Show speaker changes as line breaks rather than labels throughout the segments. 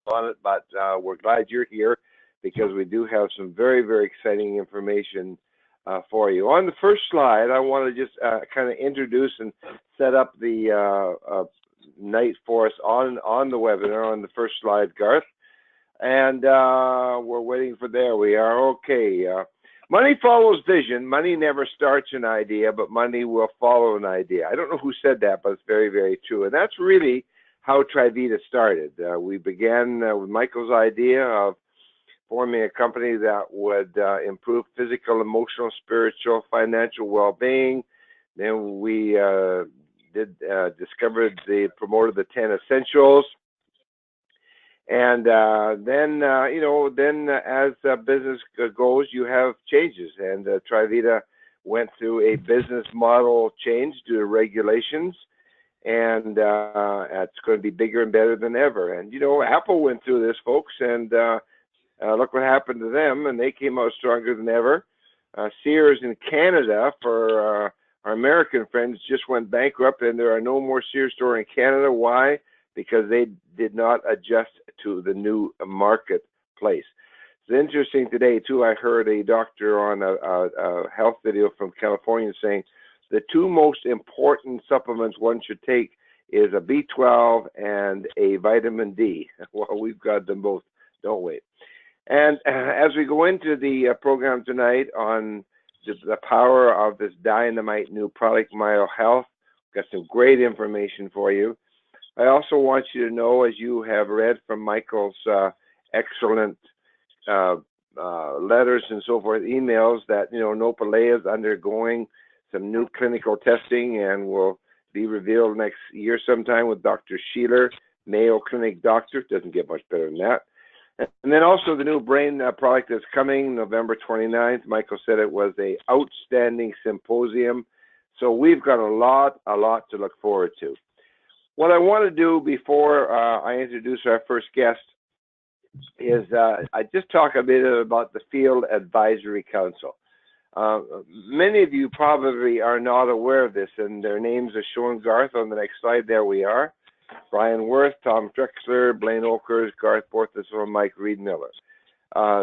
on it, but we're glad you're here because we do have some very, very exciting information for you. On the first slide, I want to just kind of introduce and set up the night for us on the webinar on the first slide, Garth. And we're waiting for, there we are. Okay. Money follows vision. Money never starts an idea, but money will follow an idea. I don't know who said that, but it's very, very true. And that's really how TriVita started. We began with Michael's idea of forming a company that would improve physical, emotional, spiritual, financial well-being. Then we promoted the 10 essentials. And then as business goes, you have changes. And TriVita went through a business model change due to regulations. And it's going to be bigger and better than ever. And, Apple went through this, folks, and look what happened to them. And they came out stronger than ever. Sears in Canada, for our American friends, just went bankrupt, and there are no more Sears stores in Canada. Why? Because they did not adjust to the new marketplace. It's interesting today, too, I heard a doctor on a health video from California saying the two most important supplements one should take is a B12 and a vitamin D. Well, we've got them both, don't we? And as we go into the program tonight on the power of this dynamite new product, MyoHealth, got some great information for you. I also want you to know, as you have read from Michael's excellent letters and so forth, emails, that, Nopalea is undergoing some new clinical testing and will be revealed next year sometime with Dr. Sheeler, Mayo Clinic doctor. Doesn't get much better than that. And then also the new brain product that's coming November 29th. Michael said it was a outstanding symposium. So we've got a lot to look forward to. What I want to do before I introduce our first guest is I just talk a bit about the Field Advisory Council. Many of you probably are not aware of this, and their names are shown, Garth, on the next slide. There we are. Brian Worth, Tom Drexler, Blaine Okers, Garth Borthas, and Mike Reed-Miller.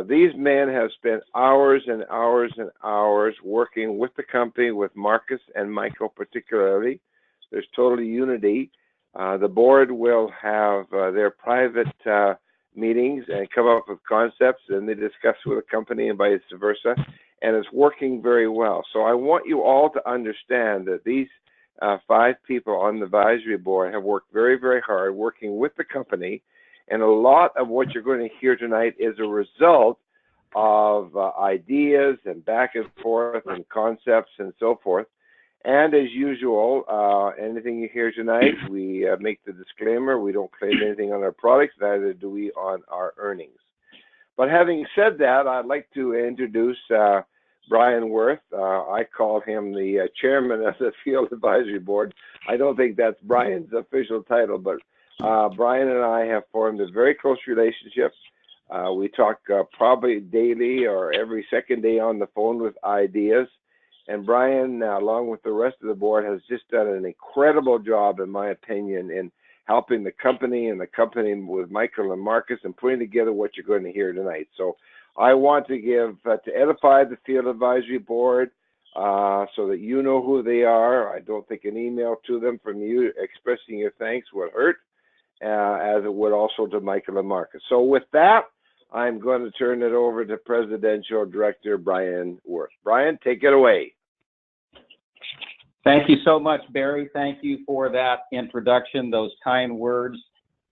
These men have spent hours and hours and hours working with the company, with Marcus and Michael particularly. There's total unity. The board will have their private meetings and come up with concepts, and they discuss with the company and vice versa, and it's working very well. So I want you all to understand that these 5 people on the advisory board have worked very, very hard working with the company, and a lot of what you're going to hear tonight is a result of ideas and back and forth and concepts and so forth. And as usual, anything you hear tonight, we make the disclaimer. We don't claim anything on our products, neither do we on our earnings. But having said that, I'd like to introduce Brian Worth. I call him the chairman of the Field Advisory Board. I don't think that's Brian's official title, but Brian and I have formed a very close relationship. We talk probably daily or every second day on the phone with ideas. And Brian, along with the rest of the board, has just done an incredible job, in my opinion, in helping the company and the company with Michael and Marcus and putting together what you're going to hear tonight. So I want to give, to edify the Field Advisory Board so that you know who they are. I don't think an email to them from you expressing your thanks would hurt, as it would also to Michael and Marcus. So with that, I'm going to turn it over to Presidential Director Brian Worth. Brian, take it away.
Thank you so much, Barry. Thank you for that introduction, those kind words.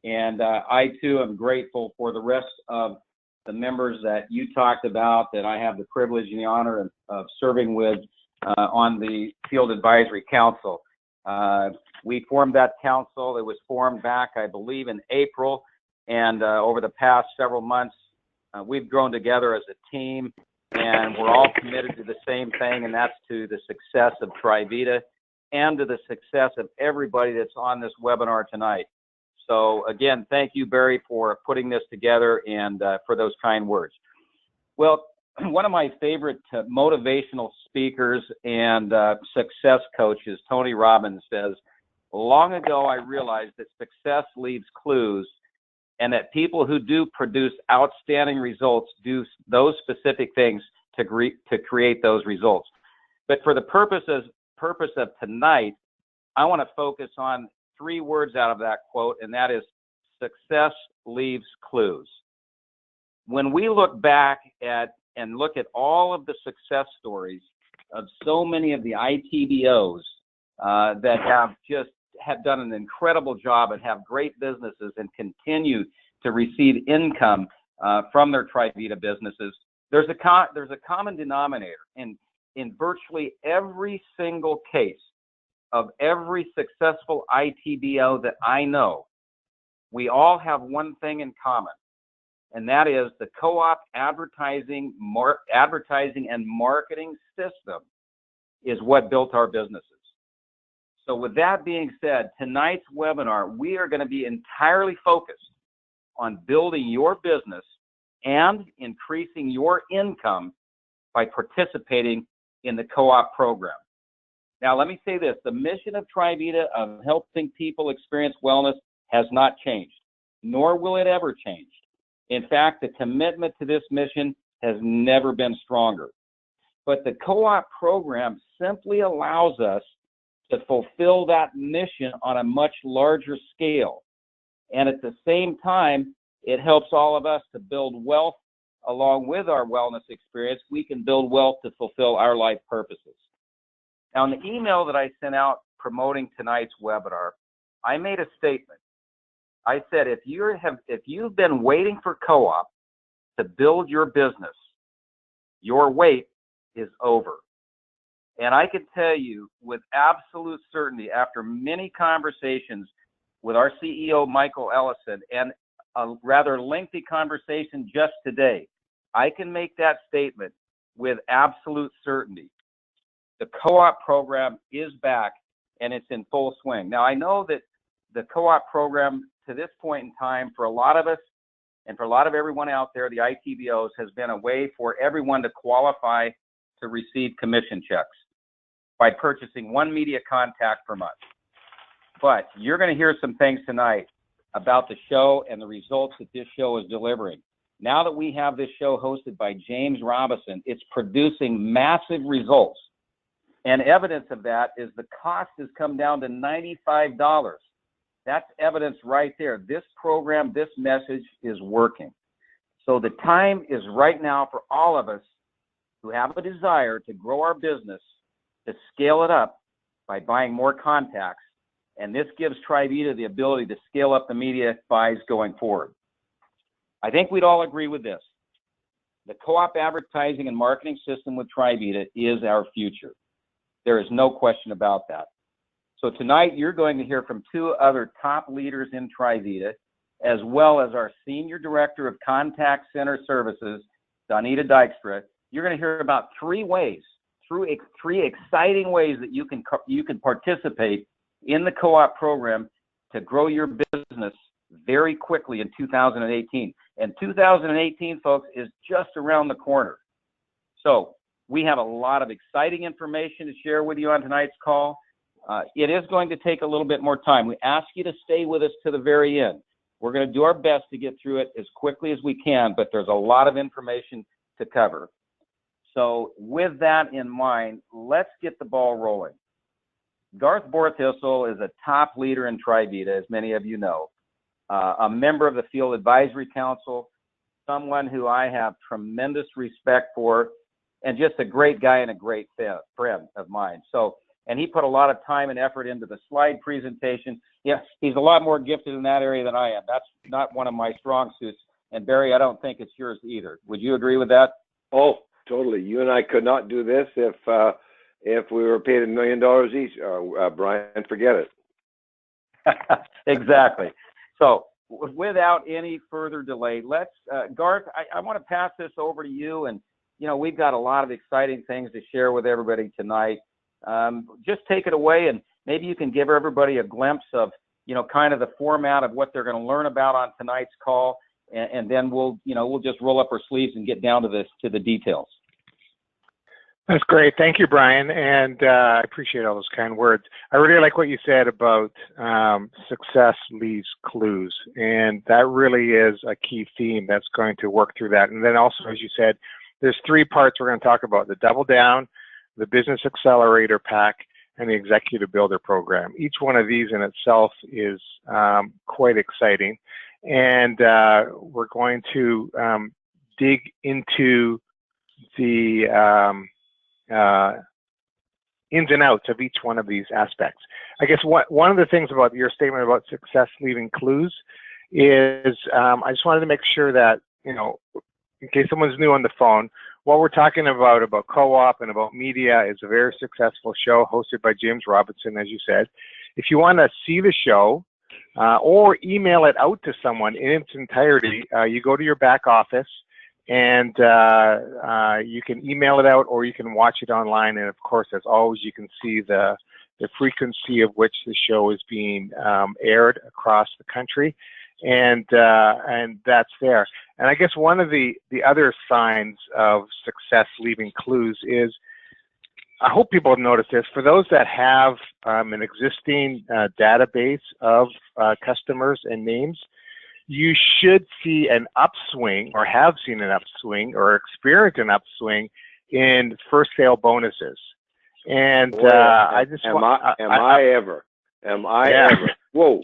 And I, too, am grateful for the rest of the members that you talked about that I have the privilege and the honor of serving with on the Field Advisory Council. We formed that council. It was formed back, I believe, in April. And over the past several months, we've grown together as a team, and we're all committed to the same thing, and that's to the success of TriVita and to the success of everybody that's on this webinar tonight. So again, thank you, Barry, for putting this together and for those kind words. Well, one of my favorite motivational speakers and success coaches, Tony Robbins, says, "Long ago I realized that success leaves clues and that people who do produce outstanding results do those specific things to create those results. But for the purpose of tonight, I want to focus on 3 words out of that quote, and that is success leaves clues. When we look back at and look at all of the success stories of so many of the ITBOs that have done an incredible job and have great businesses and continue to receive income from their TriVita businesses, there's a common denominator in virtually every single case of every successful ITBO that I know. We all have one thing in common, and that is the co-op advertising and marketing system is what built our businesses. So with that being said, tonight's webinar, we are going to be entirely focused on building your business and increasing your income by participating in the co-op program. Now, let me say this. The mission of TriVita of helping people experience wellness has not changed, nor will it ever change. In fact, the commitment to this mission has never been stronger. But the co-op program simply allows us to fulfill that mission on a much larger scale. And at the same time, it helps all of us to build wealth along with our wellness experience. We can build wealth to fulfill our life purposes. Now, in the email that I sent out promoting tonight's webinar, I made a statement. I said, if you've been waiting for co-op to build your business, your wait is over. And I can tell you with absolute certainty, after many conversations with our CEO, Michael Ellison, and a rather lengthy conversation just today, I can make that statement with absolute certainty. The co-op program is back and it's in full swing. Now, I know that the co-op program to this point in time, for a lot of us and for a lot of everyone out there, the ITBOs, has been a way for everyone to qualify to receive commission checks by purchasing 1 media contact per month. But you're going to hear some things tonight about the show and the results that this show is delivering. Now that we have this show hosted by James Robison, it's producing massive results. And evidence of that is the cost has come down to $95. That's evidence right there. This program, this message is working. So the time is right now for all of us who have a desire to grow our business, to scale it up by buying more contacts. And this gives TriVita the ability to scale up the media buys going forward. I think we'd all agree with this. The co-op advertising and marketing system with TriVita is our future. There is no question about that. So tonight you're going to hear from 2 other top leaders in TriVita, as well as our Senior Director of Contact Center Services, Donita Dykstra. You're going to hear about 3 exciting ways that you can participate in the co-op program to grow your business very quickly in 2018. And 2018, folks, is just around the corner. So we have a lot of exciting information to share with you on tonight's call. It is going to take a little bit more time. We ask you to stay with us to the very end. We're going to do our best to get through it as quickly as we can, but there's a lot of information to cover. So with that in mind, let's get the ball rolling. Garth Borthistle is a top leader in TriVita, as many of you know, a member of the Field Advisory Council, someone who I have tremendous respect for, and just a great guy and a great friend of mine. And he put a lot of time and effort into the slide presentation. Yes, he's a lot more gifted in that area than I am. That's not one of my strong suits. And Barry, I don't think it's yours either. Would you agree with that?
Oh, totally. You and I could not do this if we were paid $1 million each. Brian, forget it.
Exactly. So without any further delay, let's, Garth, I want to pass this over to you. And, we've got a lot of exciting things to share with everybody tonight. Just take it away, and maybe you can give everybody a glimpse of, kind of the format of what they're going to learn about on tonight's call. And then we'll just roll up our sleeves and get down to the details.
That's great. Thank you, Brian. And I appreciate all those kind words. I really like what you said about success leaves clues. And that really is a key theme that's going to work through that. And then also, as you said, there's three parts we're going to talk about: the Double Down, the Business Accelerator Pack, and the Executive Builder Program. Each one of these in itself is quite exciting. And we're going to dig into the ins and outs of each one of these aspects. I guess one of the things about your statement about success leaving clues is I just wanted to make sure that, you know, in case someone's new on the phone, what we're talking about co-op and about media is a very successful show hosted by James Robinson, as you said. If you want to see the show or email it out to someone in its entirety, you go to your back office and you can email it out or you can watch it online. And of course, as always, you can see the frequency of which the show is being aired across the country. And that's there. And I guess one of the other signs of success leaving clues is, I hope people have noticed this, for those that have an existing database of customers and names, you should see an upswing or have seen an upswing or experienced an upswing in first sale bonuses. And I just
am I ever? Whoa.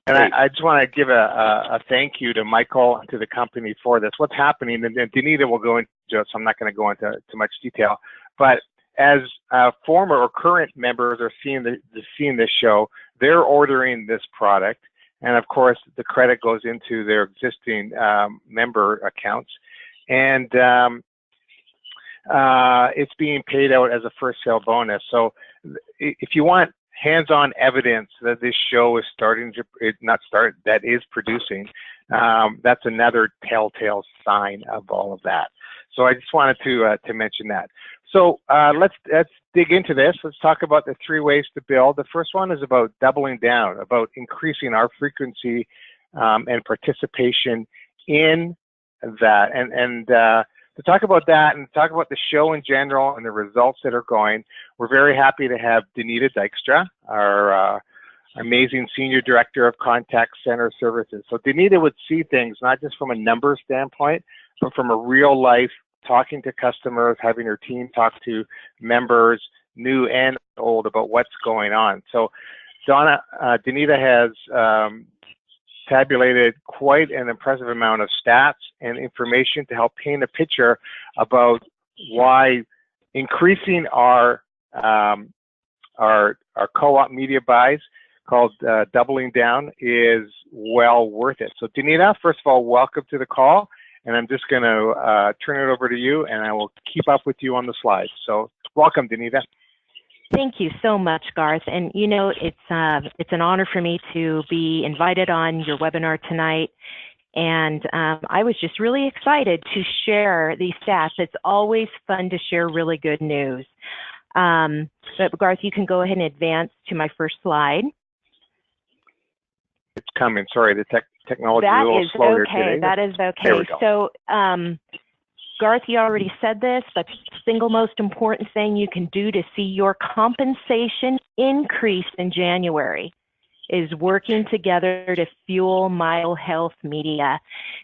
And I just want to give a thank you to Michael and to the company for this. What's happening, and Danita will go into it, so I'm not going to go into too much detail. But as former or current members are seeing this show, they're ordering this product. And of course, the credit goes into their existing member accounts. And it's being paid out as a first sale bonus. So if you want hands-on evidence that this show is that is producing, that's another telltale sign of all of that. So I just wanted to mention that. So let's dig into this. Let's talk about the three ways to build. The first one is about doubling down, about increasing our frequency and participation in that. And to talk about that and talk about the show in general and the results that are going, we're very happy to have Danita Dykstra, our amazing Senior Director of Contact Center Services. So Danita would see things not just from a numbers standpoint, but from a real life, talking to customers, having her team talk to members, new and old, about what's going on. So Danita has tabulated quite an impressive amount of stats and information to help paint a picture about why increasing our co-op media buys, called Doubling Down, is well worth it. So Danita, first of all, welcome to the call. And I'm just going to turn it over to you, and I will keep up with you on the slides. So welcome, Danita.
Thank you so much, Garth. And you know, it's an honor for me to be invited on your webinar tonight. And I was just really excited to share these stats. It's always fun to share really good news. But Garth, you can go ahead and advance to my first slide.
It's coming. Sorry, the technology is a little slow here today.
That is okay.
There we go.
So, Garth, you already said this, but the single most important thing you can do to see your compensation increase in January is working together to fuel MyoHealth media.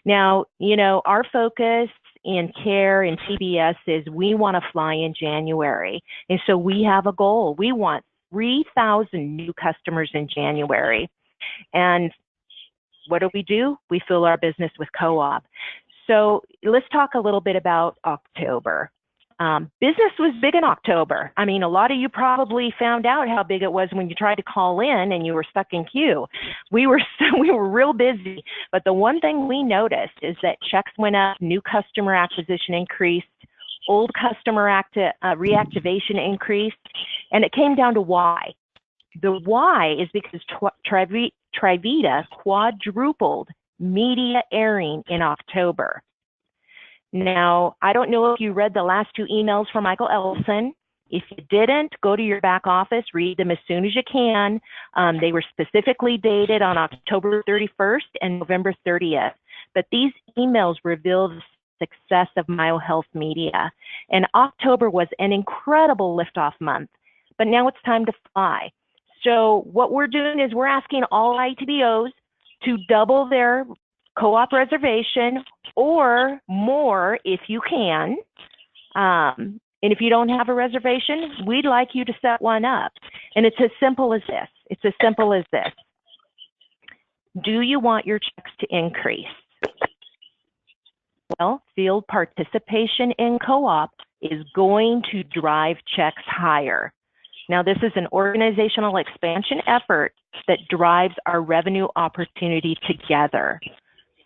Now, you know, our focus in care and TBS is we want to fly in January. And so we have a goal. We want 3,000 new customers in January. And what do? We fill our business with co-op. So let's talk a little bit about October. Business was big in October. I mean, a lot of you probably found out how big it was when you tried to call in and you were stuck in queue. We were real busy. But the one thing we noticed is that checks went up, new customer acquisition increased, old customer reactivation increased, and it came down to why. The why is because TriVita quadrupled media airing in October. Now, I don't know if you read the last two emails from Michael Ellison. If you didn't, go to your back office, read them as soon as you can. They were specifically dated on October 31st and November 30th. But these emails reveal the success of MyoHealth Media. And October was an incredible liftoff month, but now it's time to fly. So what we're doing is we're asking all ITBOs to double their co-op reservation or more if you can. And if you don't have a reservation, we'd like you to set one up. And it's as simple as this. It's as simple as this. Do you want your checks to increase? Well, field participation in co-op is going to drive checks higher. Now, this is an organizational expansion effort that drives our revenue opportunity together.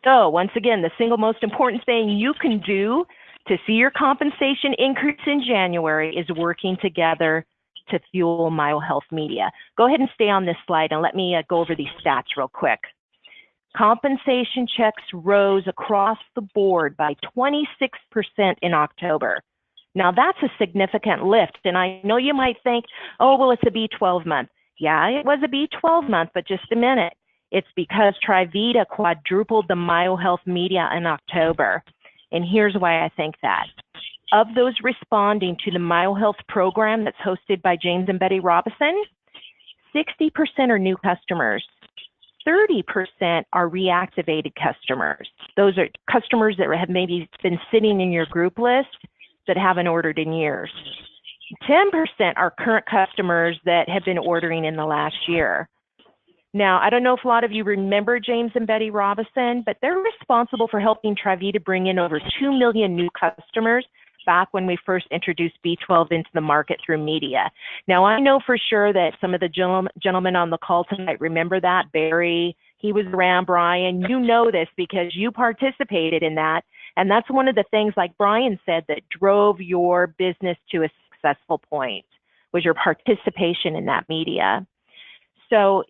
So once again, the single most important thing you can do to see your compensation increase in January is working together to fuel MyoHealth Media. Go ahead and stay on this slide and let me go over these stats real quick. Compensation checks rose across the board by 26% in October. Now that's a significant lift, and I know you might think, oh, well, it's a B12 month. Yeah, it was a B12 month, but just a minute. It's because TriVita quadrupled the MyoHealth Media in October. And here's why I think that. Of those responding to the MyoHealth program that's hosted by James and Betty Robison, 60% are new customers. 30% are reactivated customers. Those are customers that have maybe been sitting in your group list that haven't ordered in years. 10% are current customers that have been ordering in the last year. Now, I don't know if a lot of you remember James and Betty Robison, but they're responsible for helping TriVita bring in over 2 million new customers back when we first introduced B12 into the market through media. Now, I know for sure that some of the gentlemen on the call tonight remember that. Barry, he was around. Brian, you know this because you participated in that. And that's one of the things, like Brian said, that drove your business to a successful point, was your participation in that media. So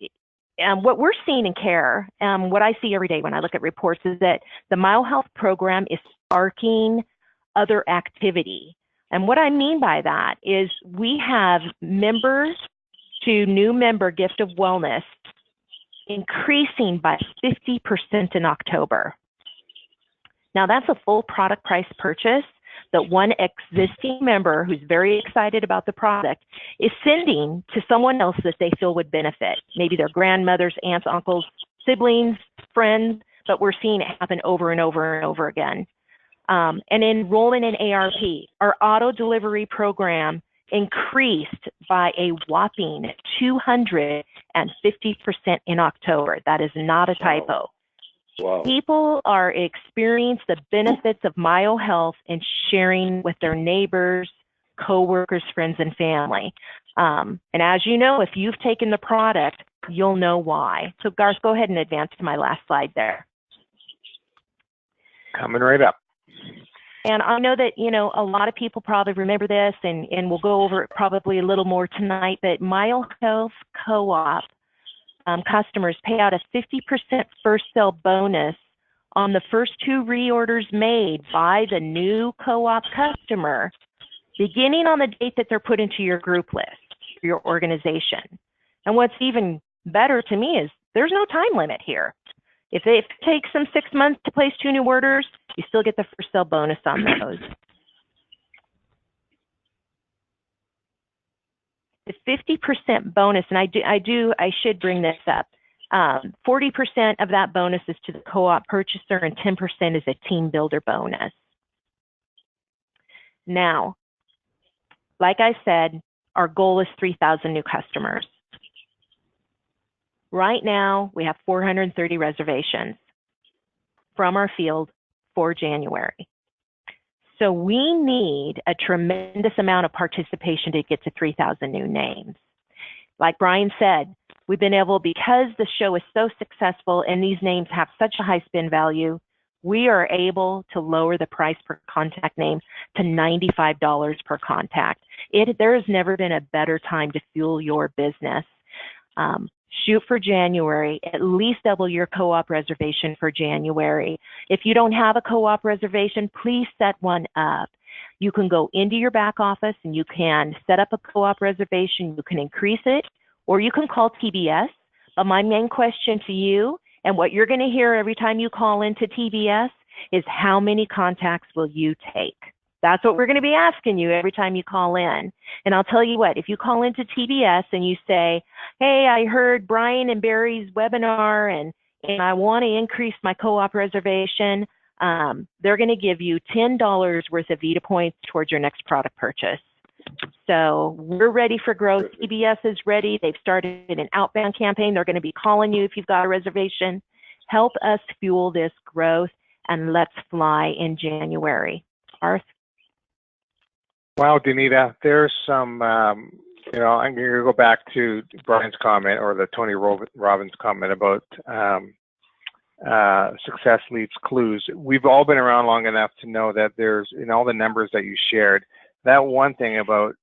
what we're seeing in care, what I see every day when I look at reports, is that the MyoHealth program is sparking other activity. And what I mean by that is we have members to new member gift of wellness increasing by 50% in October. Now that's a full product price purchase that one existing member who's very excited about the product is sending to someone else that they feel would benefit. Maybe their grandmothers, aunts, uncles, siblings, friends, but we're seeing it happen over and over and over again. And enrollment in ARP, our auto delivery program, increased by a whopping 250% in October. That is not a typo.
Wow.
People are experiencing the benefits of MyoHealth and sharing with their neighbors, coworkers, friends, and family. And as you know, if you've taken the product, you'll know why. So Garth, go ahead and advance to my last slide there.
Coming right up.
And I know that, you know, a lot of people probably remember this, and we'll go over it probably a little more tonight, but MyoHealth Co-op customers pay out a 50% first sale bonus on the first 2 reorders made by the new co-op customer, beginning on the date that they're put into your group list, your organization. And what's even better to me is there's no time limit here. If it takes them 6 months to place 2 new orders, you still get the first sale bonus on those. The 50% bonus, and I should bring this up. 40% of that bonus is to the co-op purchaser, and 10% is a team builder bonus. Now, like I said, our goal is 3,000 new customers. Right now, we have 430 reservations from our field for January. So we need a tremendous amount of participation to get to 3,000 new names. Like Brian said, we've been able, because the show is so successful and these names have such a high spin value, we are able to lower the price per contact name to $95 per contact. There has never been a better time to fuel your business. Shoot for January, at least double your co-op reservation for January. If you don't have a co-op reservation, please set one up. You can go into your back office and you can set up a co-op reservation. You can increase it, or you can call TBS. But my main question to you, and what you're going to hear every time you call into TBS, is how many contacts will you take? That's what we're going to be asking you every time you call in. And I'll tell you what, if you call into TBS and you say, hey, I heard Brian and Barry's webinar and I want to increase my co-op reservation, they're going to give you $10 worth of Vita points towards your next product purchase. So we're ready for growth. TBS is ready. They've started an outbound campaign. They're going to be calling you if you've got a reservation. Help us fuel this growth, and let's fly in January. Arth?
Wow, Danita, there's some, you know, I'm going to go back to Brian's comment, or the Tony Robbins comment about success leaves clues. We've all been around long enough to know that there's, in all the numbers that you shared, that one thing about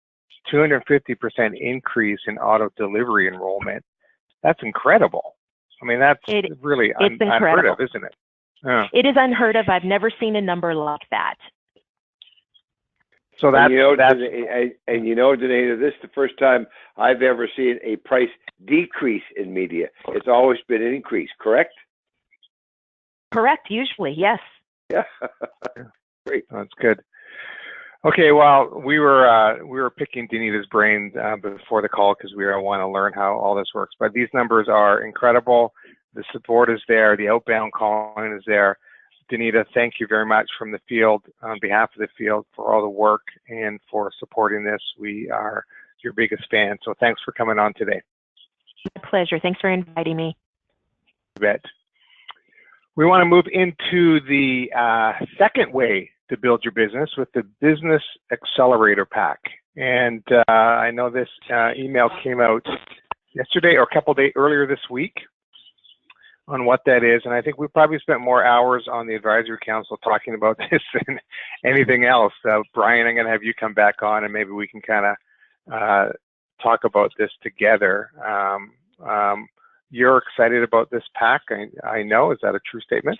250% increase in auto delivery enrollment, that's incredible. I mean, that's really unheard of, isn't it?
It is unheard of. I've never seen a number like that.
So that's,
and you know, Danita, this is the first time I've ever seen a price decrease in media. It's always been an increase, correct?
Correct, usually, yes.
Yeah. Great.
That's good. Okay, well, we were picking Danita's brain before the call because we want to learn how all this works. But these numbers are incredible. The support is there. The outbound calling is there. Danita, thank you very much from the field, on behalf of the field, for all the work and for supporting this. We are your biggest fan. So thanks for coming on today.
My pleasure. Thanks for inviting me.
You bet. We want to move into the second way to build your business with the Business Accelerator Pack. And I know this email came out yesterday or a couple days earlier this week on what that is. And I think we probably spent more hours on the advisory council talking about this than anything else. Brian, I'm going to have you come back on and maybe we can kind of talk about this together. You're excited about this pack, I know. Is that a true statement?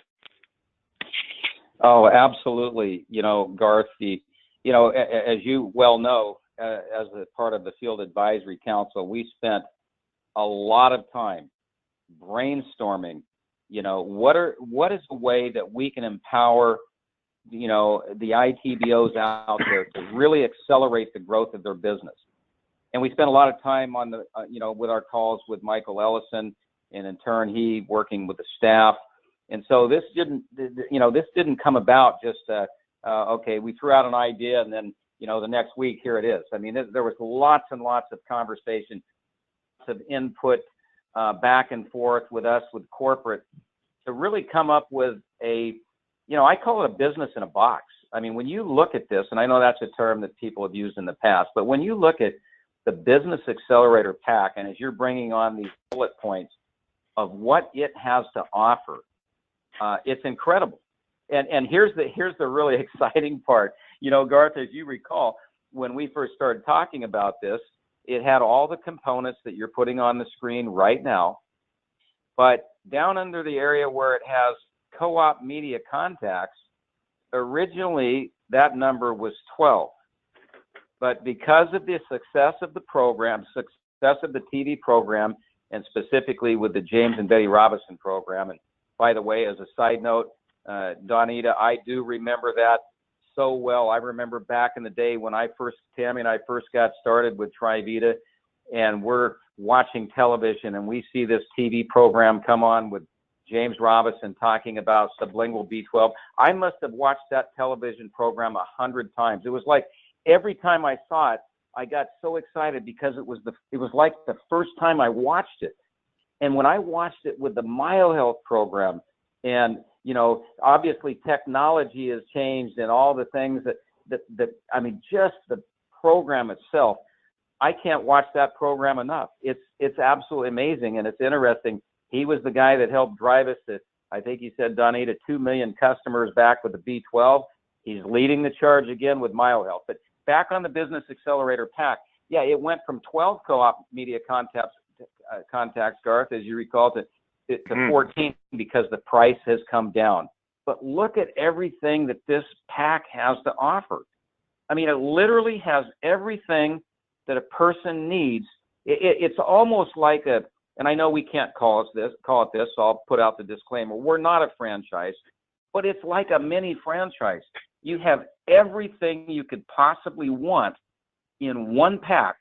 Oh, absolutely. You know, Garth, you know, as you well know, as a part of the Field Advisory Council, we spent a lot of time brainstorming, you know, what is the way that we can empower, you know, the ITBOs out there to really accelerate the growth of their business. And we spent a lot of time on the, you know, with our calls with Michael Ellison, and in turn, he working with the staff. And so this didn't, you know, this didn't come about just, okay, we threw out an idea and then, you know, the next week, here it is. I mean, there was lots and lots of conversation, of input, back and forth with us, with corporate, to really come up with a, you know, I call it a business in a box. I mean, when you look at this, and I know that's a term that people have used in the past, but when you look at the Business Accelerator Pack, and as you're bringing on these bullet points of what it has to offer, it's incredible. And here's the really exciting part. You know, Garth, as you recall, when we first started talking about this, it had all the components that you're putting on the screen right now, but down under the area where it has co-op media contacts, originally that number was 12. But because of the success of the program, success of the TV program, and specifically with the James and Betty Robinson program, and by the way, as a side note, Donita, I do remember that so well. I remember back in the day when Tammy and I first got started with TriVita, and we're watching television and we see this TV program come on with James Robinson talking about sublingual B12. I must have watched that television program 100 times. It was like every time I saw it, I got so excited because it was like the first time I watched it. And when I watched it with the MyoHealth program, and you know, obviously technology has changed and all the things that I mean, just the program itself, I can't watch that program enough. It's absolutely amazing, and it's interesting. He was the guy that helped drive us to, I think he said, Donita, 2 million customers back with the B12. He's leading the charge again with MyoHealth. But back on the Business Accelerator Pack, yeah, it went from 12 co-op media contacts, Garth, as you recall, to 14 because the price has come down. But look at everything that this pack has to offer. I mean, it literally has everything that a person needs. It's almost like a, and I know we can't call it this, so I'll put out the disclaimer. We're not a franchise. but it's like a mini franchise. You have everything you could possibly want in one pack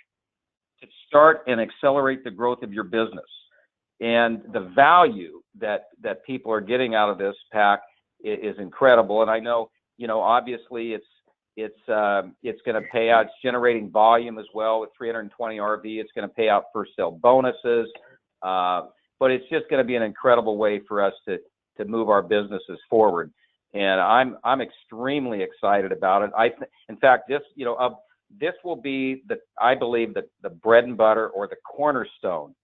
to start and accelerate the growth of your business. And the value that people are getting out of this pack is incredible. And I know, obviously it's going to pay out. It's generating volume as well with 320 RV. It's going to pay out first sale bonuses. But it's just going to be an incredible way for us to move our businesses forward. And I'm extremely excited about it. In fact, this will be I believe the bread and butter or the cornerstone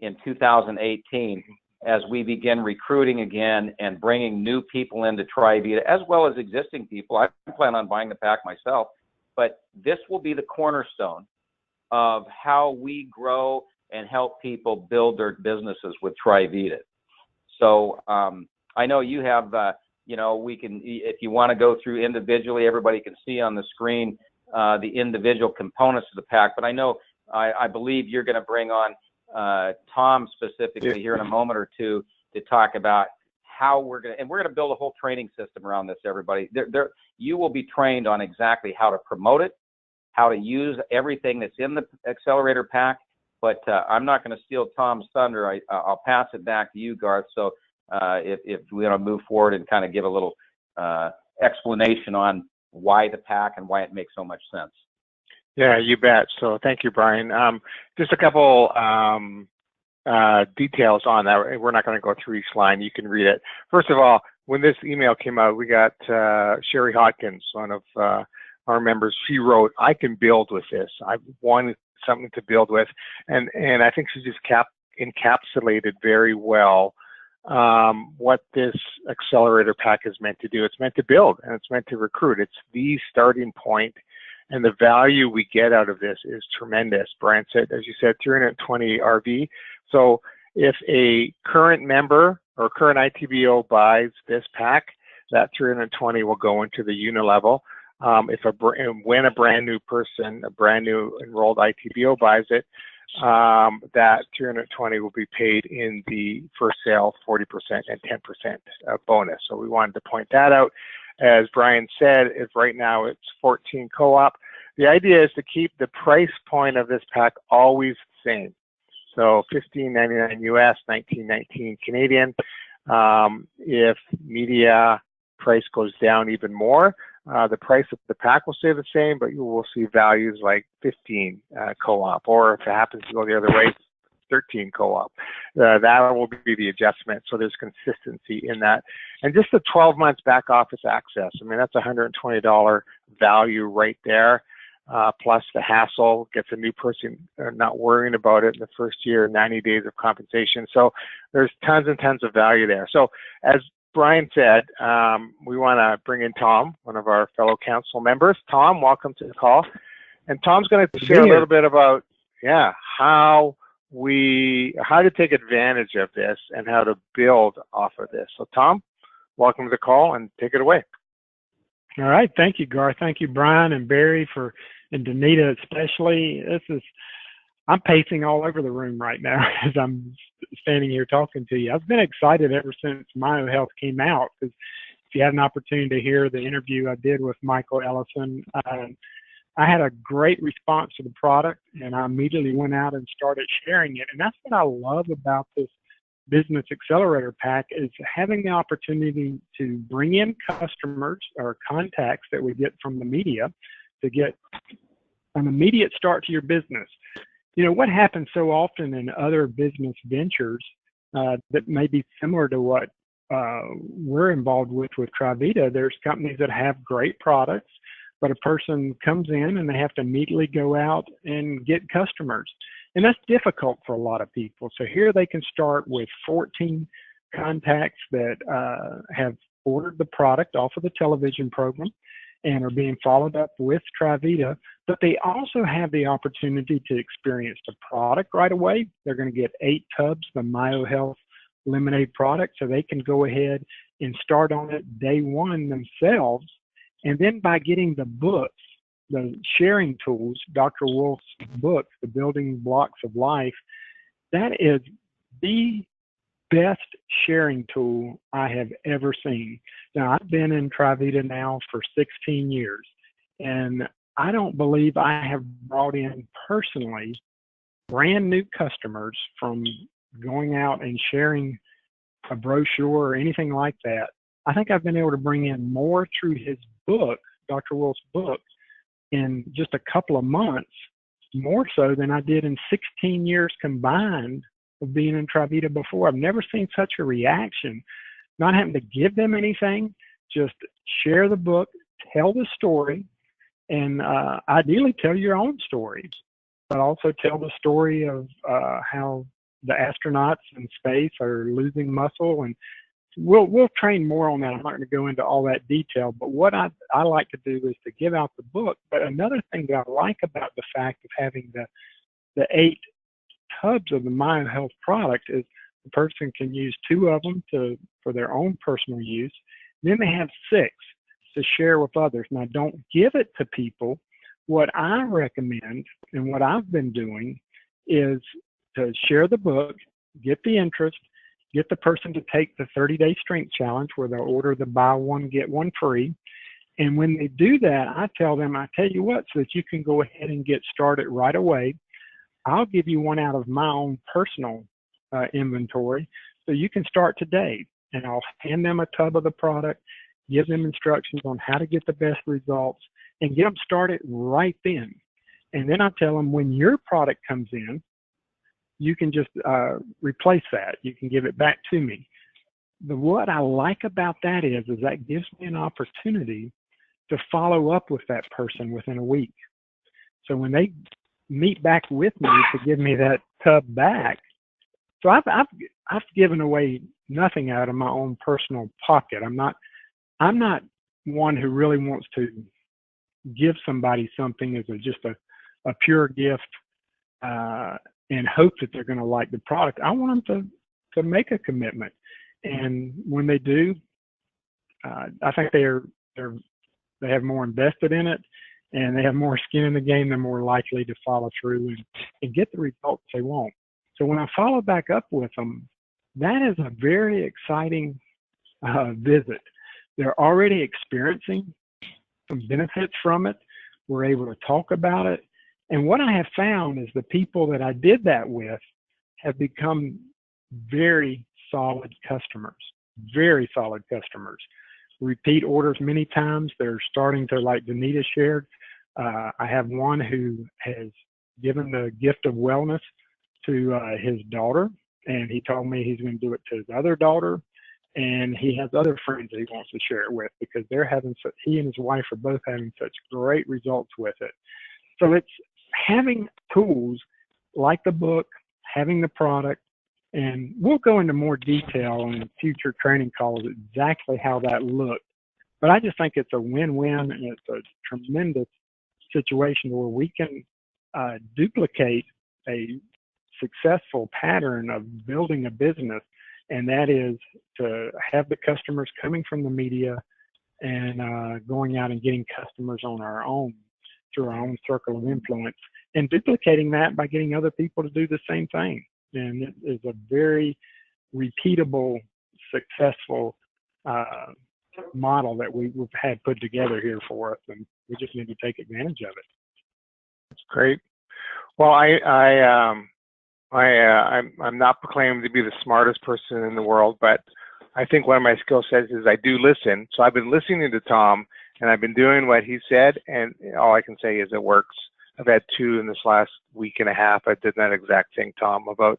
in 2018 as we begin recruiting again and bringing new people into TriVita as well as existing people. I plan on buying the pack myself, but this will be the cornerstone of how we grow and help people build their businesses with TriVita. So I know you have, we can, if you want to go through individually, everybody can see on the screen the individual components of the pack. But I know, I believe you're going to bring on Tom specifically here in a moment or two to talk about how we're going to build a whole training system around this, everybody. You will be trained on exactly how to promote it, how to use everything that's in the accelerator pack. But I'm not going to steal Tom's thunder. I'll pass it back to you, Garth. So if we want to move forward and kind of give a little explanation on why the pack and why it makes so much sense.
Yeah, you bet. So thank you, Brian. Just a couple details on that. We're not going to go through each line. You can read it. First of all, when this email came out, we got Sherry Hodkins, one of our members. She wrote, "I can build with this. I've wanted something to build with," and I think she just encapsulated very well what this accelerator pack is meant to do. It's meant to build and it's meant to recruit. It's the starting point, and the value we get out of this is tremendous. Brian said, as you said, 320 RV. So if a current member or current ITBO buys this pack, that 320 will go into the unilevel. When a brand new person, a brand new enrolled ITBO buys it, that 320 will be paid in the first sale 40% and 10% bonus. So we wanted to point that out. As Brian said, right now it's 14 co-op. The idea is to keep the price point of this pack always the same. So $15.99 US, $19.19 Canadian. If media price goes down even more, the price of the pack will stay the same, but you will see values like 15 co-op, or if it happens to go the other way, 13 co-op. That will be the adjustment. So there's consistency in that. And just the 12 months back office access. I mean, that's $120 value right there. Plus the hassle, gets a new person not worrying about it in the first year, 90 days of compensation. So there's tons and tons of value there. So as Brian said, we want to bring in Tom, one of our fellow council members. Tom, welcome to the call. And Tom's going to share a little bit about, how to take advantage of this and how to build off of this. So Tom, welcome to the call and take it away.
All right. Thank you, Garth. Thank you, Brian and Barry, and Danita especially. I'm pacing all over the room right now as I'm standing here talking to you. I've been excited ever since MyoHealth came out, because if you had an opportunity to hear the interview I did with Michael Ellison, I had a great response to the product, and I immediately went out and started sharing it. And that's what I love about this Business Accelerator Pack, is having the opportunity to bring in customers or contacts that we get from the media to get an immediate start to your business. You know, what happens so often in other business ventures that may be similar to what we're involved with TriVita, there's companies that have great products, but a person comes in and they have to immediately go out and get customers. And that's difficult for a lot of people. So here they can start with 14 contacts that have ordered the product off of the television program and are being followed up with TriVita, but they also have the opportunity to experience the product right away. They're going to get 8 tubs, the MyoHealth lemonade product, so they can go ahead and start on it day one themselves. And then by getting the books, the sharing tools, Dr. Wolf's books, The Building Blocks of Life, that is the best sharing tool I have ever seen. Now, I've been in TriVita now for 16 years, and I don't believe I have brought in personally brand new customers from going out and sharing a brochure or anything like that. I think I've been able to bring in more through his book, Dr. Wolf's book, in just a couple of months, more so than I did in 16 years combined of being in TriVita before. I've never seen such a reaction, not having to give them anything, just share the book, tell the story, and ideally tell your own story, but also tell the story of how the astronauts in space are losing muscle. And we'll train more on that. I'm not going to go into all that detail, but what I like to do is to give out the book. But another thing that I like about the fact of having the 8 tubs of the MyoHealth product is the person can use 2 of them for their own personal use. Then they have 6 to share with others. Now, don't give it to people. What I recommend and what I've been doing is to share the book, get the interest, get the person to take the 30-day strength challenge where they'll order the buy one, get one free. And when they do that, I tell them, I tell you what, so that you can go ahead and get started right away, I'll give you one out of my own personal inventory so you can start today. And I'll hand them a tub of the product, give them instructions on how to get the best results, and get them started right then. And then I tell them when your product comes in, you can just replace that. You can give it back to me. What I like about that is that gives me an opportunity to follow up with that person within a week. So when they meet back with me to give me that tub back, so I've given away nothing out of my own personal pocket. I'm not one who really wants to give somebody something as just a pure gift and hope that they're going to like the product. I want them to make a commitment, and when they do, I think they have more invested in it, and they have more skin in the game. They're more likely to follow through and get the results they want. So when I follow back up with them, that is a very exciting visit. They're already experiencing some benefits from it. We're able to talk about it. And what I have found is the people that I did that with have become very solid customers, very solid customers. Repeat orders many times. They're starting to, like Danita shared, I have one who has given the gift of wellness to his daughter, and he told me he's going to do it to his other daughter, and he has other friends that he wants to share it with because he and his wife are both having such great results with it. So it's having tools like the book, having the product, and we'll go into more detail in future training calls exactly how that looked. But I just think it's a win-win, and it's a tremendous situation where we can duplicate a successful pattern of building a business, and that is to have the customers coming from the media and going out and getting customers on our own through our own circle of influence, and duplicating that by getting other people to do the same thing. And it is a very repeatable, successful model that we've had put together here for us, and we just need to take advantage of it.
That's great. Well, I'm not proclaiming to be the smartest person in the world, but I think one of my skill sets is I do listen. So I've been listening to Tom, and I've been doing what he said, and all I can say is it works. I've had 2 in this last week and a half. I did that exact thing, Tom, about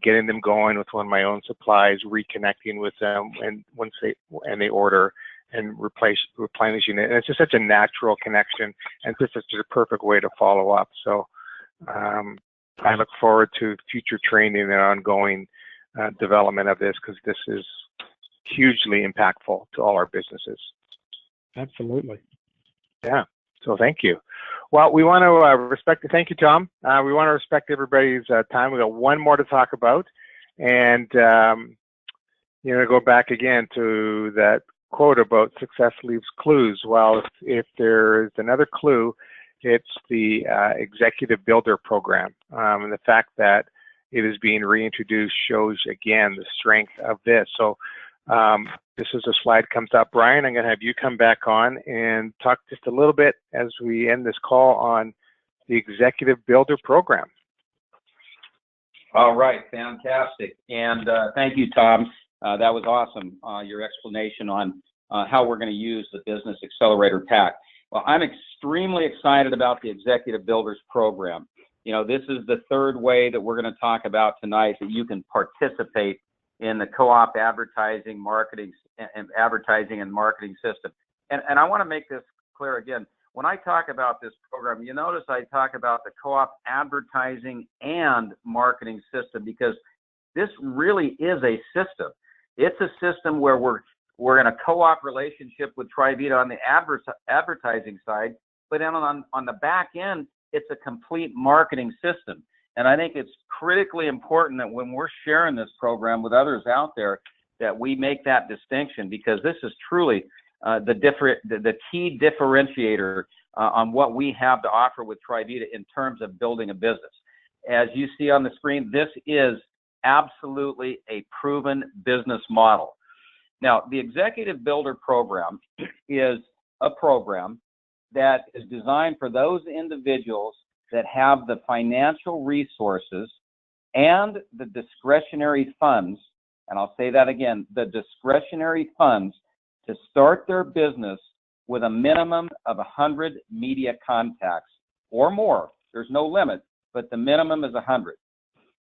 getting them going with one of my own supplies, reconnecting with them, and once they order, and replenishing it. And it's just such a natural connection, and it's just a perfect way to follow up. So I look forward to future training and ongoing development of this, because this is hugely impactful to all our businesses.
Absolutely.
Yeah. So thank you. Well, we want to thank you, Tom. We want to respect everybody's time. We got one more to talk about, and go back again to that quote about success leaves clues. Well, if there's another clue, it's the Executive Builder Program, and the fact that it is being reintroduced shows again the strength of this. So this is a slide comes up. Brian, I'm going to have you come back on and talk just a little bit as we end this call on the Executive Builder Program.
All right, fantastic. And thank you, Tom. That was awesome, your explanation on how we're going to use the Business Accelerator Pack. Well, I'm extremely excited about the Executive Builders Program. You know, this is the third way that we're going to talk about tonight that you can participate in the co-op advertising, marketing and marketing system. And I want to make this clear again. When I talk about this program, you notice I talk about the co-op advertising and marketing system because this really is a system. It's a system where we're in a co-op relationship with TriVita on the advertising side, but then on the back end, it's a complete marketing system. And I think it's critically important that when we're sharing this program with others out there, that we make that distinction because this is truly the key differentiator on what we have to offer with TriVita in terms of building a business. As you see on the screen, this is absolutely a proven business model. Now, the Executive Builder Program is a program that is designed for those individuals that have the financial resources and the discretionary funds, and I'll say that again, the discretionary funds to start their business with a minimum of 100 media contacts or more. There's no limit, but the minimum is 100.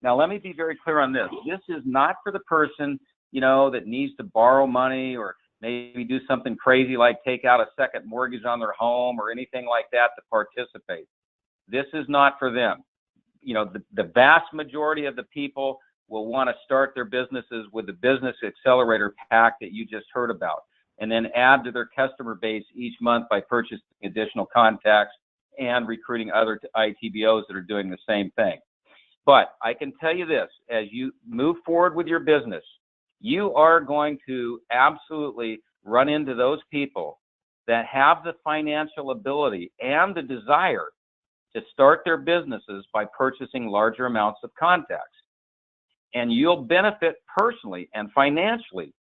Now, let me be very clear on this. This is not for the person, you know, that needs to borrow money or maybe do something crazy like take out a second mortgage on their home or anything like that to participate. This is not for them. You know, the vast majority of the people will want to start their businesses with the Business Accelerator Pack that you just heard about, and then add to their customer base each month by purchasing additional contacts and recruiting other ITBOs that are doing the same thing. But I can tell you this, as you move forward with your business, you are going to absolutely run into those people that have the financial ability and the desire to start their businesses by purchasing larger amounts of contacts. And you'll benefit personally and financially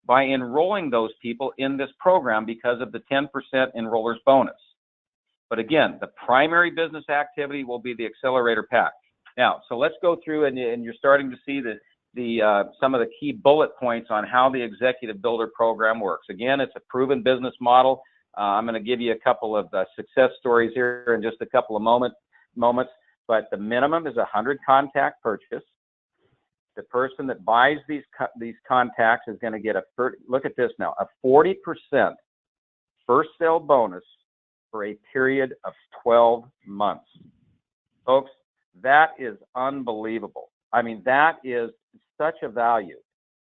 by enrolling those people in this program because of the 10% enrollers bonus. But again, the primary business activity will be the Accelerator Pack. Now, so let's go through, and you're starting to see some of the key bullet points on how the Executive Builder Program works. Again, it's a proven business model. I'm going to give you a couple of success stories here in just a couple of moments, but the minimum is 100 contact purchase. The person that buys these contacts is going to get look at this now, a 40% first sale bonus for a period of 12 months. Folks, that is unbelievable. I mean, that is such a value.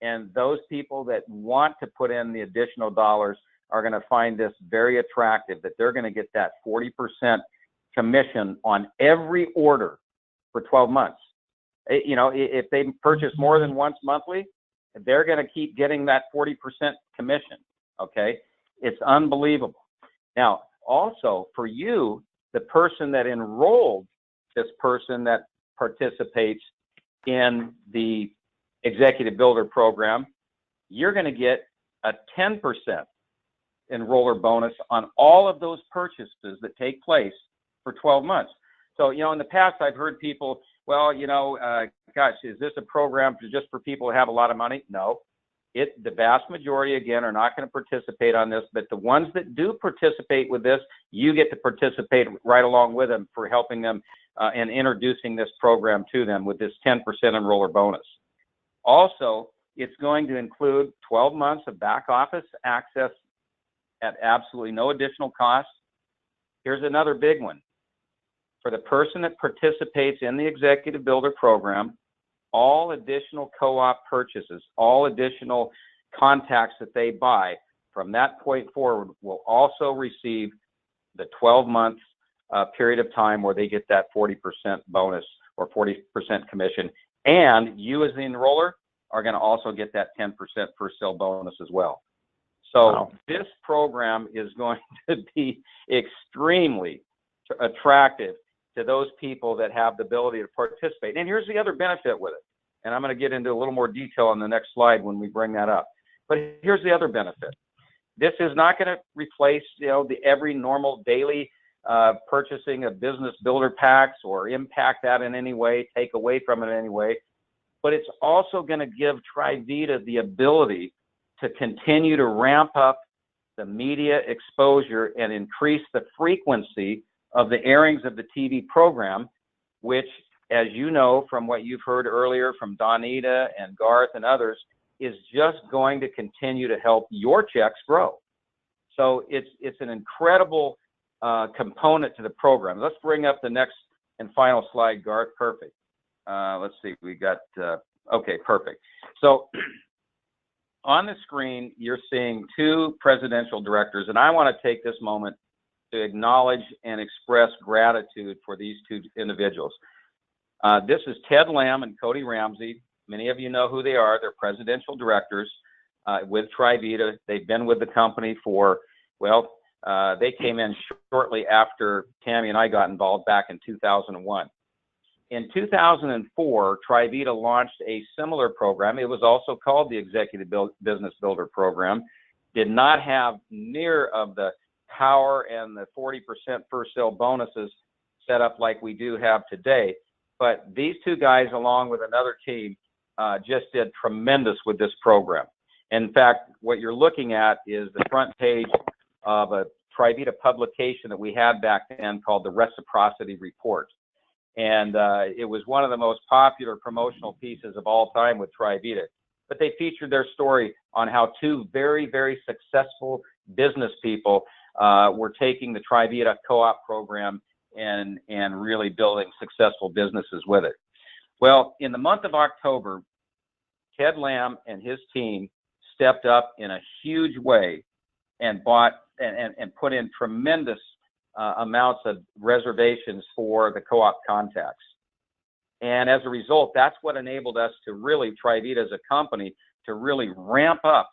And those people that want to put in the additional dollars are going to find this very attractive, that they're going to get that 40% commission on every order for 12 months. You know, if they purchase more than once monthly, they're going to keep getting that 40% commission, okay? It's unbelievable. Now, also, for you, the person that enrolled this person that participates in the Executive Builder Program, you're going to get a 10% enroller bonus on all of those purchases that take place for 12 months. So, you know, in the past, I've heard people, well, you know, gosh, is this a program just for people who have a lot of money? No. The vast majority, again, are not going to participate on this, but the ones that do participate with this, you get to participate right along with them for helping them and introducing this program to them with this 10% enroller bonus. Also, it's going to include 12 months of back office access at absolutely no additional cost. Here's another big one. For the person that participates in the Executive Builder Program, all additional co-op purchases, all additional contacts that they buy from that point forward will also receive the 12-month period of time where they get that 40% bonus or 40% commission. And you as the enroller are going to also get that 10% first sale bonus as well. So wow. This program is going to be extremely attractive to those people that have the ability to participate. And here's the other benefit with it. And I'm going to get into a little more detail on the next slide when we bring that up. But here's the other benefit. This is not going to replace, every normal daily purchasing of business builder packs or impact that in any way, take away from it in any way. But it's also going to give TriVita the ability to continue to ramp up the media exposure and increase the frequency of the airings of the TV program, which, as you know from what you've heard earlier from Donita and Garth and others, is just going to continue to help your checks grow. So it's an incredible component to the program. Let's bring up the next and final slide, Garth. Perfect. Let's see, we got, okay, perfect. So on the screen, you're seeing two presidential directors, and I want to take this moment to acknowledge and express gratitude for these two individuals. This is Ted Lamb and Cody Ramsey. Many of you know who they are. They're presidential directors with TriVita. They've been with the company for, well, they came in shortly after Tammy and I got involved back in 2001. In 2004, TriVita launched a similar program. It was also called the Executive Business Builder Program. Did not have near of the power and the 40% first sale bonuses set up like we do have today. But these two guys, along with another team, just did tremendous with this program. In fact, what you're looking at is the front page of a TriVita publication that we had back then called the Reciprocity Report. And it was one of the most popular promotional pieces of all time with TriVita. But they featured their story on how two very, very successful business people were taking the TriVita co-op program and really building successful businesses with it. Well, in the month of October, Ted Lamb and his team stepped up in a huge way and bought and put in tremendous amounts of reservations for the co-op contacts. And as a result, that's what enabled us to really, TriVita as a company, to really ramp up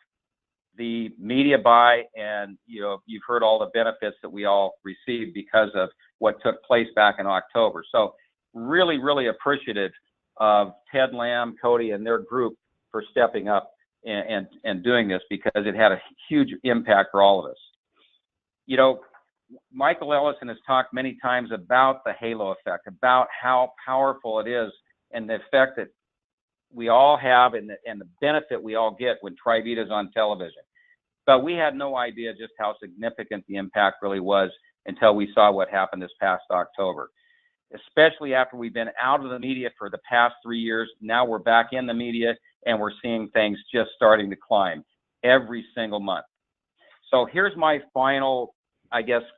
the media buy. And, you've heard all the benefits that we all received because of what took place back in October. So really, really appreciative of Ted Lamb, Cody, and their group for stepping up and doing this, because it had a huge impact for all of us. Michael Ellison has talked many times about the halo effect, about how powerful it is and the effect that we all have and the benefit we all get when TriVita is on television. But we had no idea just how significant the impact really was until we saw what happened this past October, especially after we've been out of the media for the past 3 years. Now we're back in the media and we're seeing things just starting to climb every single month. So here's my final,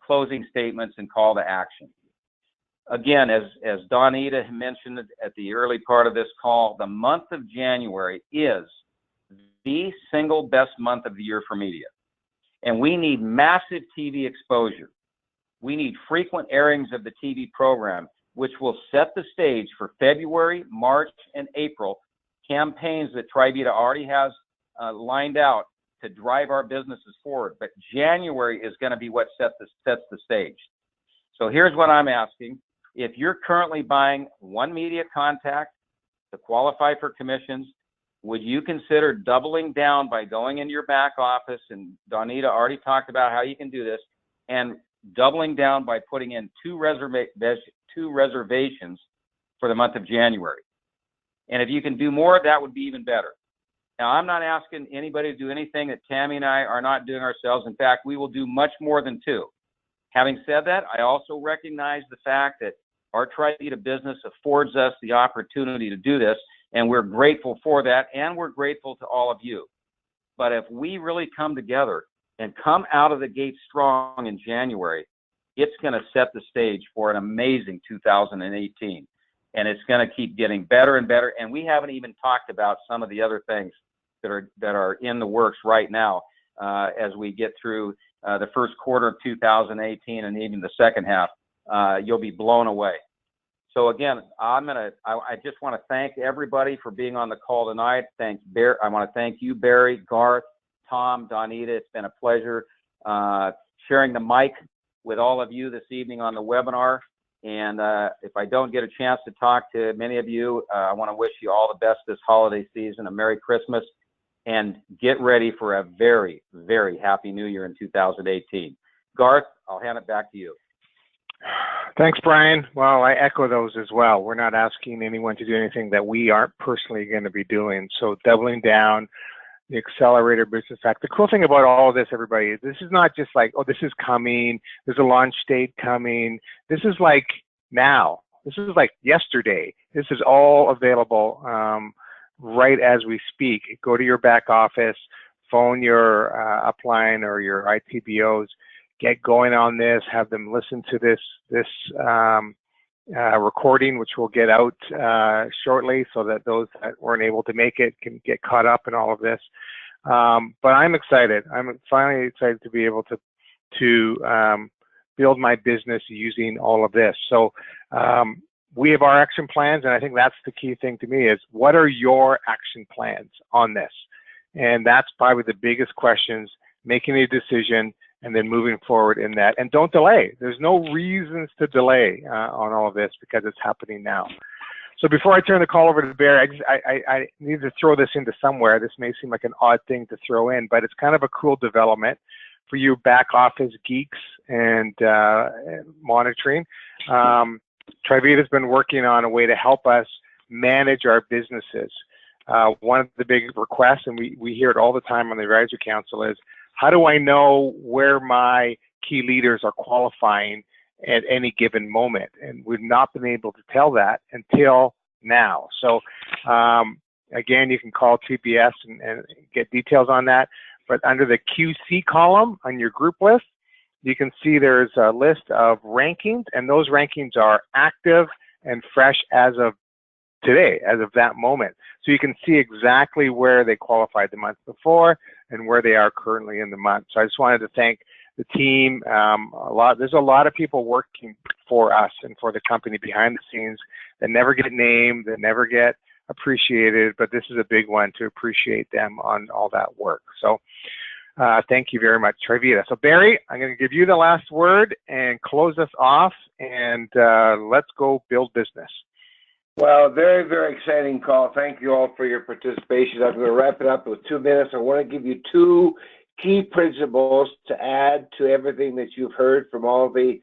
closing statements and call to action. Again, as Donita mentioned at the early part of this call, the month of January is the single best month of the year for media. And we need massive TV exposure. We need frequent airings of the TV program, which will set the stage for February, March, and April campaigns that TriVita already has lined out to drive our businesses forward. But January is going to be what sets the stage. So here's what I'm asking. If you're currently buying one media contact to qualify for commissions, would you consider doubling down by going into your back office, and Donita already talked about how you can do this, and doubling down by putting in two reservations for the month of January? And if you can do more, that would be even better. Now, I'm not asking anybody to do anything that Tammy and I are not doing ourselves. In fact, we will do much more than two. Having said that, I also recognize the fact that our TriVita business affords us the opportunity to do this, and we're grateful for that, and we're grateful to all of you. But if we really come together and come out of the gate strong in January, it's going to set the stage for an amazing 2018. And it's going to keep getting better and better. And we haven't even talked about some of the other things that are in the works right now as we get through the first quarter of 2018 and even the second half. You'll be blown away. So again, I just want to thank everybody for being on the call tonight. I want to thank you, Barry, Garth, Tom, Donita. It's been a pleasure sharing the mic with all of you this evening on the webinar. And if I don't get a chance to talk to many of you, I want to wish you all the best this holiday season, a Merry Christmas, and get ready for a very, very happy New Year in 2018. Garth, I'll hand it back to you.
Thanks, Brian. Well, I echo those as well. We're not asking anyone to do anything that we aren't personally going to be doing. So doubling down, the accelerator business act. The cool thing about all of this, everybody, this is not just like, oh, this is coming, there's a launch date coming. This is like now. This is like yesterday. This is all available right as we speak. Go to your back office, phone your upline or your ITBOs, get going on this, have them listen to this recording, which will get out shortly, so that those that weren't able to make it can get caught up in all of this. But I'm excited. I'm finally excited to be able to build my business using all of this. So we have our action plans, and I think that's the key thing to me is, what are your action plans on this? And that's probably the biggest questions, making a decision and then moving forward in that. And don't delay. There's no reasons to delay on all of this, because it's happening now. So before I turn the call over to Barry, I need to throw this into somewhere. This may seem like an odd thing to throw in, but it's kind of a cool development for you back office geeks and monitoring. TriVita has been working on a way to help us manage our businesses. One of the big requests, and we hear it all the time on the Advisory Council, is, how do I know where my key leaders are qualifying at any given moment? And we've not been able to tell that until now. So again, you can call TPS and get details on that. But under the QC column on your group list, you can see there's a list of rankings, and those rankings are active and fresh as of today, as of that moment. So you can see exactly where they qualified the month before and where they are currently in the month. So I just wanted to thank the team. There's a lot of people working for us and for the company behind the scenes that never get named, that never get appreciated, but this is a big one to appreciate them on all that work. So thank you very much, TriVita. So Barry, I'm going to give you the last word and close us off, and let's go build business.
Well, very, very exciting call. Thank you all for your participation. I'm going to wrap it up with 2 minutes. I want to give you 2 key principles to add to everything that you've heard from all the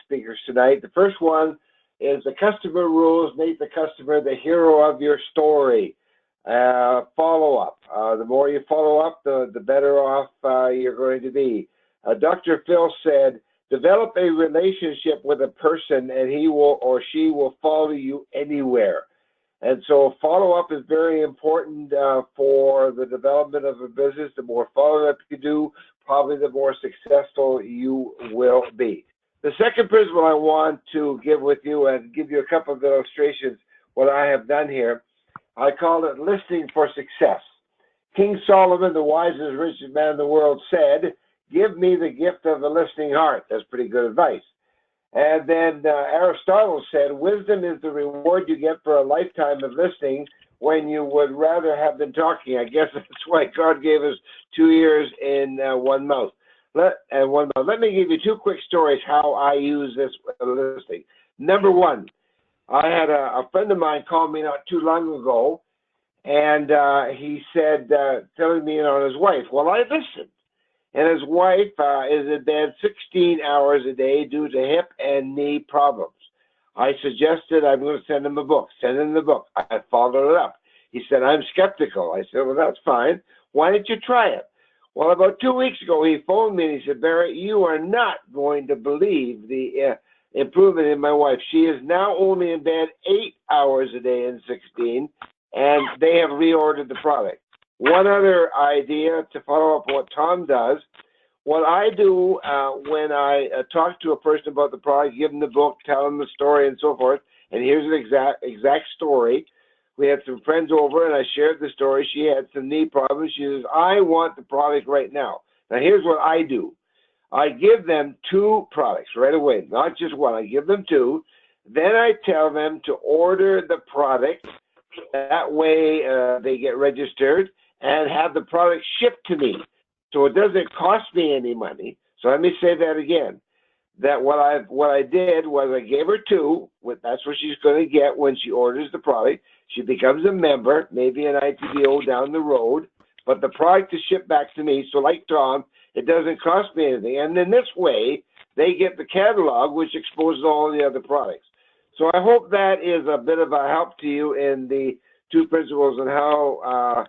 speakers tonight. The first one is the customer rules. Make the customer the hero of your story. Follow up. The more you follow up, the better off you're going to be. Dr. Phil said, develop a relationship with a person and he will or she will follow you anywhere. And so follow-up is very important for the development of a business. The more follow-up you do, probably the more successful you will be. The second principle I want to give with you, and give you a couple of illustrations, what I have done here, I call it listening for success. King Solomon, the wisest, richest man in the world, said, give me the gift of a listening heart. That's pretty good advice. And then Aristotle said, wisdom is the reward you get for a lifetime of listening when you would rather have been talking. I guess that's why God gave us 2 ears in one mouth. Let me give you 2 quick stories how I use this listening. Number 1, I had a friend of mine call me not too long ago, and he said, filling me in on his wife. Well, I listened. And his wife is in bed 16 hours a day due to hip and knee problems. I suggested I'm going to send him a book. Send him the book. I followed it up. He said, I'm skeptical. I said, well, that's fine. Why don't you try it? Well, about 2 weeks ago, he phoned me and he said, Barry, you are not going to believe the improvement in my wife. She is now only in bed 8 hours a day in 16, and they have reordered the product. One other idea to follow up what Tom does, what I do when I talk to a person about the product, give them the book, tell them the story and so forth, and here's an exact story. We had some friends over and I shared the story. She had some knee problems. She says, I want the product right now. Now here's what I do. I give them 2 products right away, not just one. I give them 2. Then I tell them to order the product. That way they get registered and have the product shipped to me. So it doesn't cost me any money. So let me say that again. that what I did was I gave her 2. That's what she's going to get when she orders the product. She becomes a member, maybe an ITBO down the road, but the product is shipped back to me. So like Tom, it doesn't cost me anything. And in this way, they get the catalog, which exposes all the other products. So I hope that is a bit of a help to you in the 2 principles on how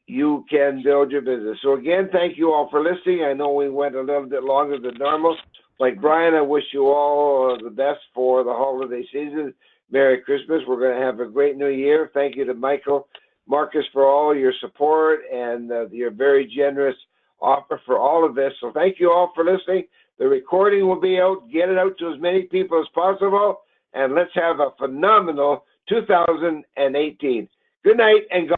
you can build your business. So again, thank you all for listening. I know we went a little bit longer than normal. Like Brian, I wish you all the best for the holiday season. Merry Christmas. We're going to have a great new year. Thank you to Michael Marcus for all your support and your very generous offer for all of this. So thank you all for listening. The recording will be out. Get it out to as many people as possible. And let's have a phenomenal 2018. Good night and God.